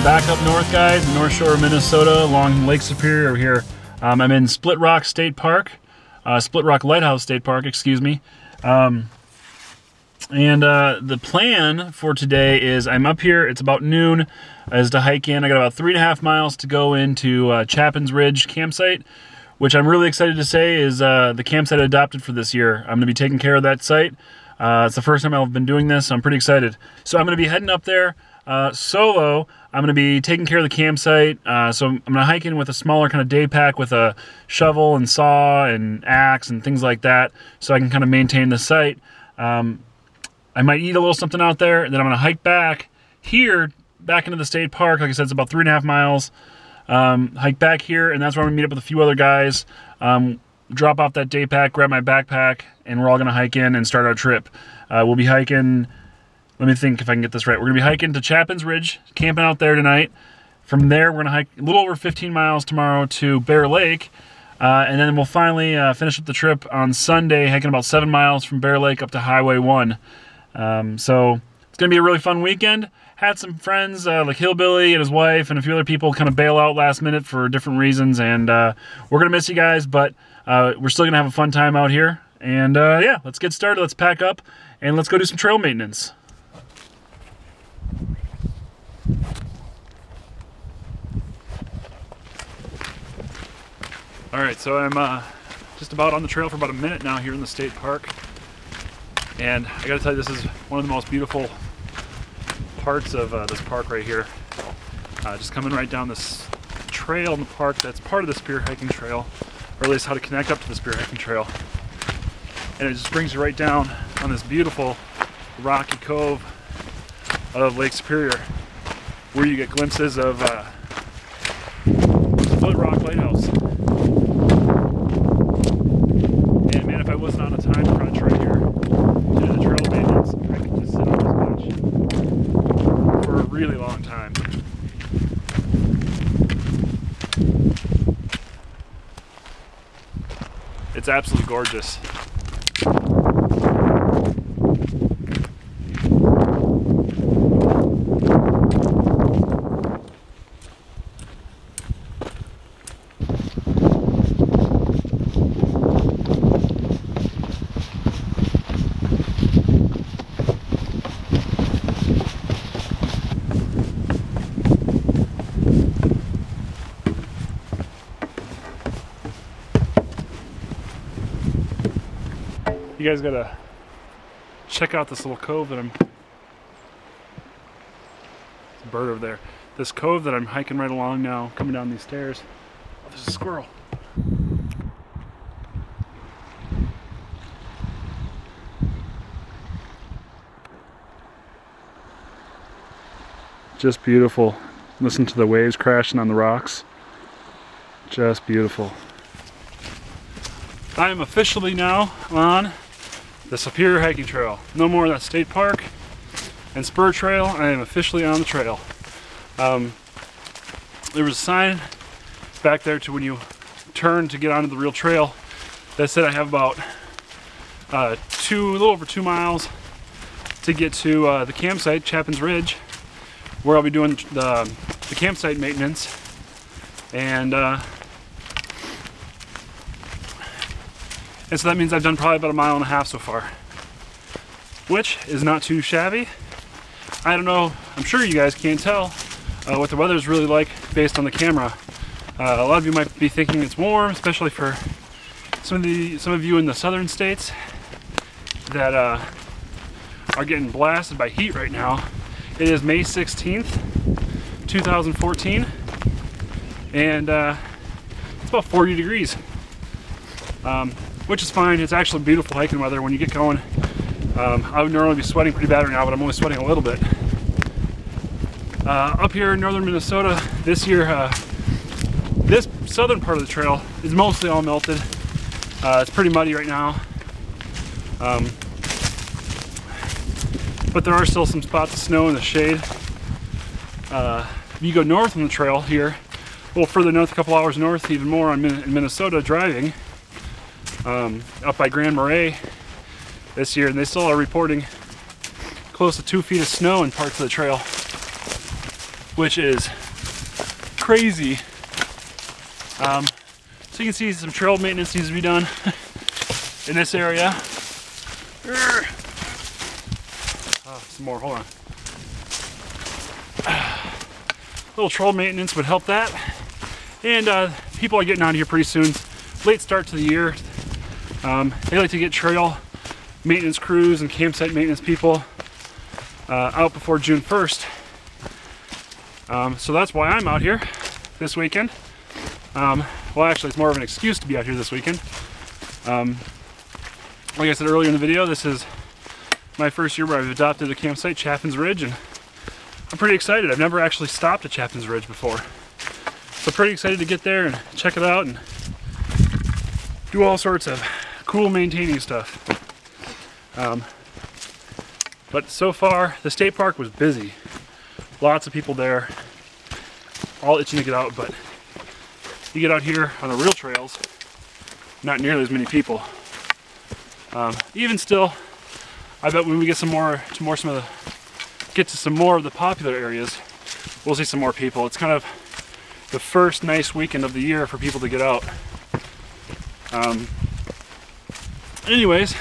back up north, guys, North Shore of Minnesota, along Lake Superior here. I'm in Split Rock State Park, Split Rock Lighthouse State Park, excuse me. The plan for today is I'm up here, it's about noon, is to hike in. I got about 3.5 miles to go into Chapins Ridge campsite, which I'm really excited to say is the campsite I adopted for this year. I'm going to be taking care of that site. It's the first time I've been doing this, so I'm pretty excited. So I'm going to be heading up there solo. I'm going to be taking care of the campsite. So I'm going to hike in with a smaller kind of day pack with a shovel and saw and axe and things like that, so I can kind of maintain the site. I might eat a little something out there, and then I'm going to hike back here, back into the state park. Like I said, it's about 3.5 miles. Hike back here, and that's where I'm going to meet up with a few other guys. Drop off that day pack, grab my backpack, and we're all going to hike in and start our trip. We'll be hiking, let me think if I can get this right. We're going to be hiking to Chapins Ridge, camping out there tonight. From there, we're going to hike a little over 15 miles tomorrow to Bear Lake. And then we'll finally finish up the trip on Sunday, hiking about 7 miles from Bear Lake up to Highway 1. So it's going to be a really fun weekend. Had some friends, like Hillbilly and his wife and a few other people kind of bail out last minute for different reasons. And we're going to miss you guys, but we're still going to have a fun time out here. And yeah, let's get started. Let's pack up and let's go do some trail maintenance. All right, so I'm just about on the trail for about a minute now here in the state park. And I gotta tell you, this is one of the most beautiful parts of this park right here. Just coming right down this trail in the park that's part of the spear hiking trail, or at least how to connect up to the spear hiking trail. And it just brings you right down on this beautiful rocky cove of Lake Superior, where you get glimpses of Split Rock Lighthouse. And man, if I wasn't on a time crunch right here to do the trail maintenance, I could just sit on this bench for a really long time. It's absolutely gorgeous. You guys gotta check out this little cove that there's a bird over there. This cove that I'm hiking right along now, coming down these stairs. Oh, there's a squirrel. Just beautiful. Listen to the waves crashing on the rocks. Just beautiful. I am officially now on the Superior Hiking Trail. No more of that state park and spur trail. I am officially on the trail. There was a sign back there to when you turn to get onto the real trail that said I have about a little over 2 miles to get to the campsite, Chapins Ridge, where I'll be doing the campsite maintenance. And so that means I've done probably about 1.5 miles so far, which is not too shabby. I don't know, I'm sure you guys can't tell what the weather is really like based on the camera. A lot of you might be thinking it's warm, especially for some of you in the southern states that are getting blasted by heat right now. It is May 16th, 2014, and it's about 40 degrees. Which is fine. It's actually beautiful hiking weather when you get going. I would normally be sweating pretty bad right now, but I'm only sweating a little bit. Up here in northern Minnesota this year, this southern part of the trail is mostly all melted. It's pretty muddy right now. But there are still some spots of snow in the shade. If you go north on the trail here, a little further north, a couple hours north, even more in Minnesota driving, up by Grand Marais this year, and they still are reporting close to 2 feet of snow in parts of the trail. which is crazy. So you can see some trail maintenance needs to be done in this area. Oh, some more, hold on. A little trail maintenance would help that. And people are getting out here pretty soon. Late start to the year. They like to get trail maintenance crews and campsite maintenance people out before June 1st. So that's why I'm out here this weekend. Well, actually, it's more of an excuse to be out here this weekend. Like I said earlier in the video, this is my first year where I've adopted a campsite, Chapins Ridge, and I'm pretty excited. I've never actually stopped at Chapins Ridge before. So pretty excited to get there and check it out and do all sorts of cool maintaining stuff. But so far, the state park was busy. Lots of people there, all itching to get out, but you get out here on the real trails, not nearly as many people. Even still, I bet when we get get to some more of the popular areas, we'll see some more people. It's kind of the first nice weekend of the year for people to get out. Anyways,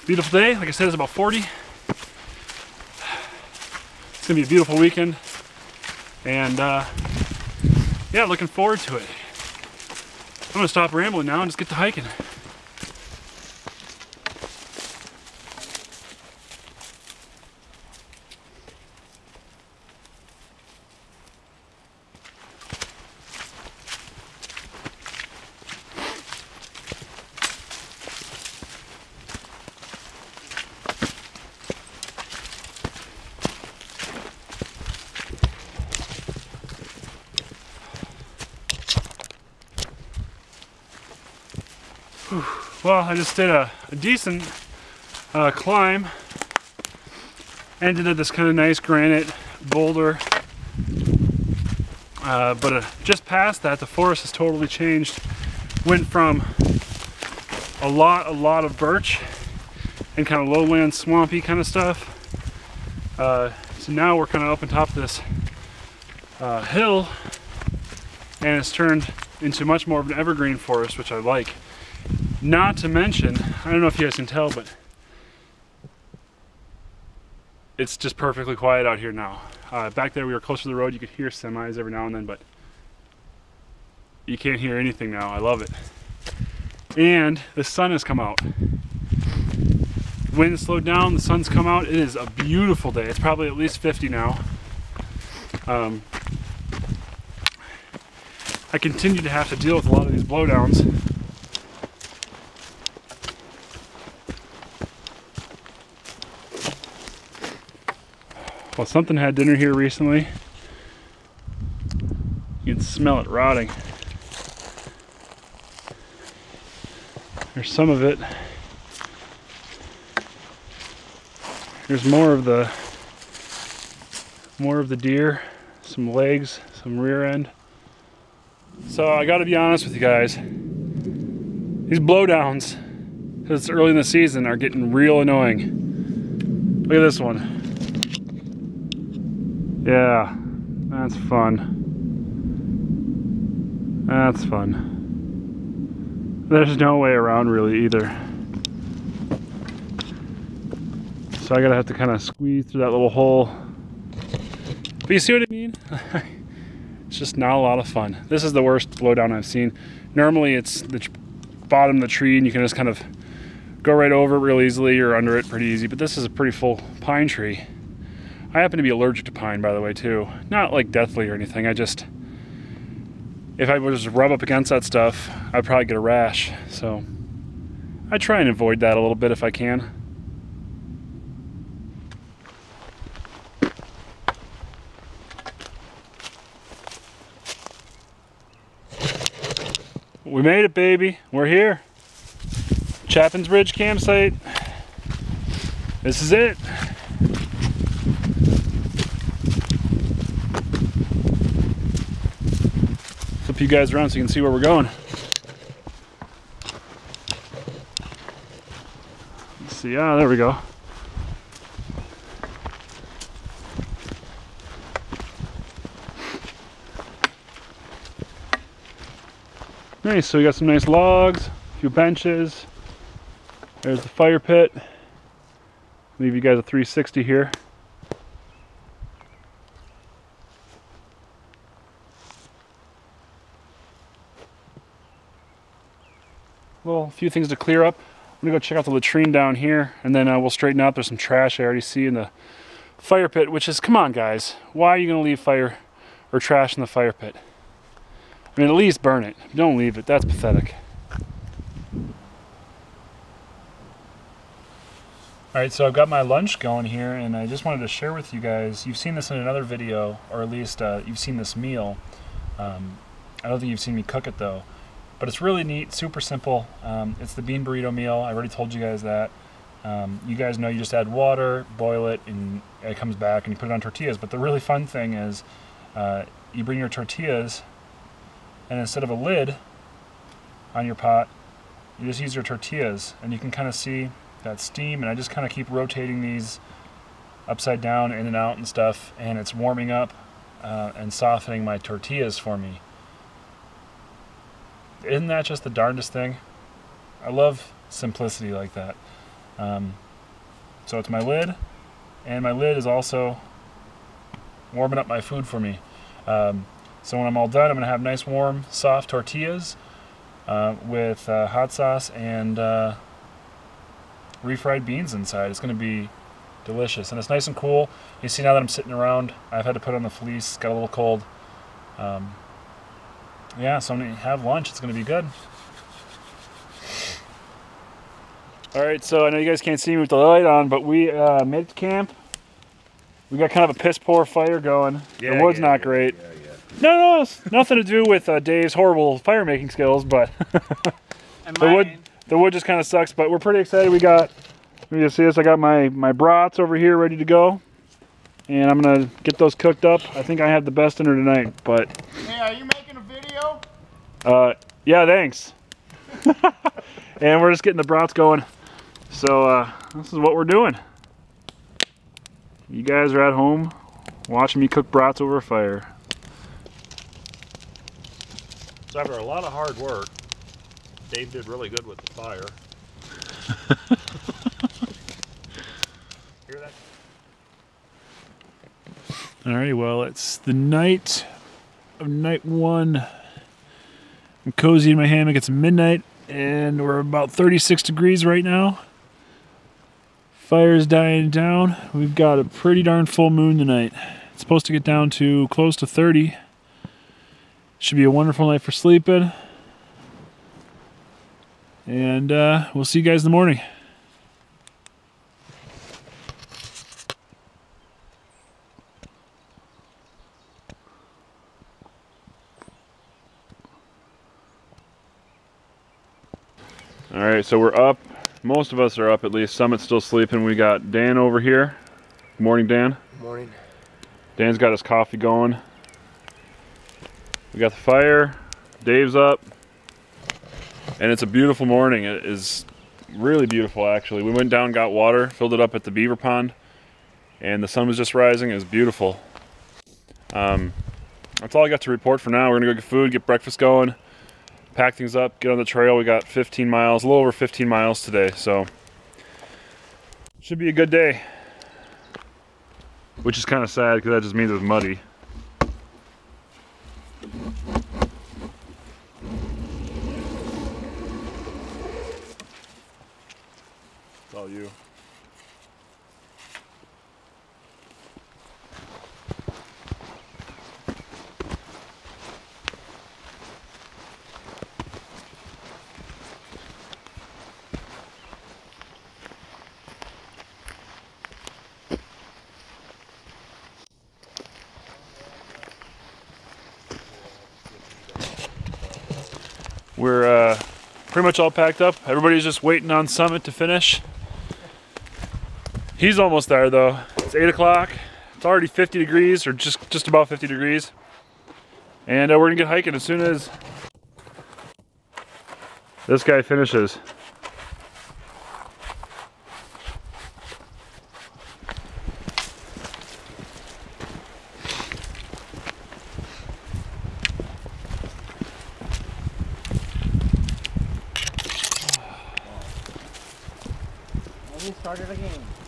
beautiful day. Like I said, it's about 40. It's gonna be a beautiful weekend, and yeah, looking forward to it. I'm gonna stop rambling now and just get to hiking. Well, I just did a decent climb. Ended at this kind of nice granite boulder. But just past that, the forest has totally changed. Went from a lot of birch and kind of lowland, swampy kind of stuff. So now we're kind of up on top of this hill, and it's turned into much more of an evergreen forest, which I like. Not to mention, I don't know if you guys can tell, but it's just perfectly quiet out here now. Back there we were closer to the road, you could hear semis every now and then, but you can't hear anything now. I love it. And the sun has come out. Wind slowed down, the sun's come out. It is a beautiful day. It's probably at least 50 now. I continue to have to deal with a lot of these blowdowns. Well, something had dinner here recently. You can smell it rotting. There's some of it. There's more of the deer, some legs, some rear end. So I gotta be honest with you guys. These blowdowns, because it's early in the season, are getting real annoying. Look at this one. Yeah, that's fun. That's fun. There's no way around really either. So I gotta have to kind of squeeze through that little hole. But you see what I mean? It's just not a lot of fun. This is the worst blowdown I've seen. Normally it's the bottom of the tree and you can just kind of go right over it real easily or under it pretty easy, but this is a pretty full pine tree. I happen to be allergic to pine, by the way, too. Not like deathly or anything, if I would just rub up against that stuff, I'd probably get a rash. So I try and avoid that a little bit if I can. We made it, baby. We're here. Chapins Ridge campsite. This is it. Flip you guys around so you can see where we're going. Let's see, there we go. Nice, so we got some nice logs, a few benches. There's the fire pit. Leave you guys a 360 here. Well, a few things to clear up. I'm gonna go check out the latrine down here, and then we'll straighten out. There's some trash I already see in the fire pit, which is, come on guys, why are you gonna leave fire or trash in the fire pit? I mean, at least burn it. Don't leave it. That's pathetic. Alright, so I've got my lunch going here, and I just wanted to share with you guys. You've seen this in another video, or at least you've seen this meal. I don't think you've seen me cook it though. But it's really neat, super simple. It's the bean burrito meal. I already told you guys that. You guys know you just add water, boil it, and it comes back, and you put it on tortillas. But the really fun thing is you bring your tortillas, and instead of a lid on your pot, you just use your tortillas, and you can kind of see that steam, and I just kind of keep rotating these upside down, in and out and stuff, and it's warming up and softening my tortillas for me. Isn't that just the darndest thing? I love simplicity like that. So it's my lid, and my lid is also warming up my food for me. So when I'm all done, I'm going to have nice warm soft tortillas with hot sauce and refried beans inside. It's going to be delicious, and it's nice and cool. You see, now that I'm sitting around, I've had to put on the fleece. It's got a little cold. Yeah, so I'm going to have lunch. It's going to be good. Alright, so I know you guys can't see me with the light on, but we made it to camp. We got kind of a piss poor fire going. Yeah, the wood's not great. No, it's nothing to do with Dave's horrible fire making skills, but the wood just kind of sucks. But we're pretty excited. We got, you see this, I got my brats over here ready to go, and I'm gonna get those cooked up. I think I have the best dinner tonight. But hey, are you making a video? Yeah, thanks. And we're just getting the brats going. So this is what we're doing. You guys are at home watching me cook brats over a fire. So after a lot of hard work, Dave did really good with the fire. Hear that? Alrighty, well, it's the night of night one. I'm cozy in my hammock. It's midnight, and we're about 36 degrees right now. Fire's dying down. We've got a pretty darn full moon tonight. It's supposed to get down to close to 30. Should be a wonderful night for sleeping. And we'll see you guys in the morning. Alright, so we're up. Most of us are up, at least. Summit's still sleeping. We got Dan over here. Good morning, Dan. Good morning. Dan's got his coffee going. We got the fire. Dave's up. And it's a beautiful morning. It is really beautiful, actually. We went down, got water, filled it up at the beaver pond, and the sun was just rising. It was beautiful. That's all I got to report for now. We're gonna go get food, get breakfast going, pack things up, get on the trail. We got 15 miles, a little over 15 miles today, so should be a good day. Which is kind of sad because that just means it's muddy. It's all you. We're pretty much all packed up. Everybody's just waiting on Summit to finish. He's almost there though. It's 8 o'clock. It's already 50 degrees, or just about 50 degrees. And we're gonna get hiking as soon as this guy finishes. start it again.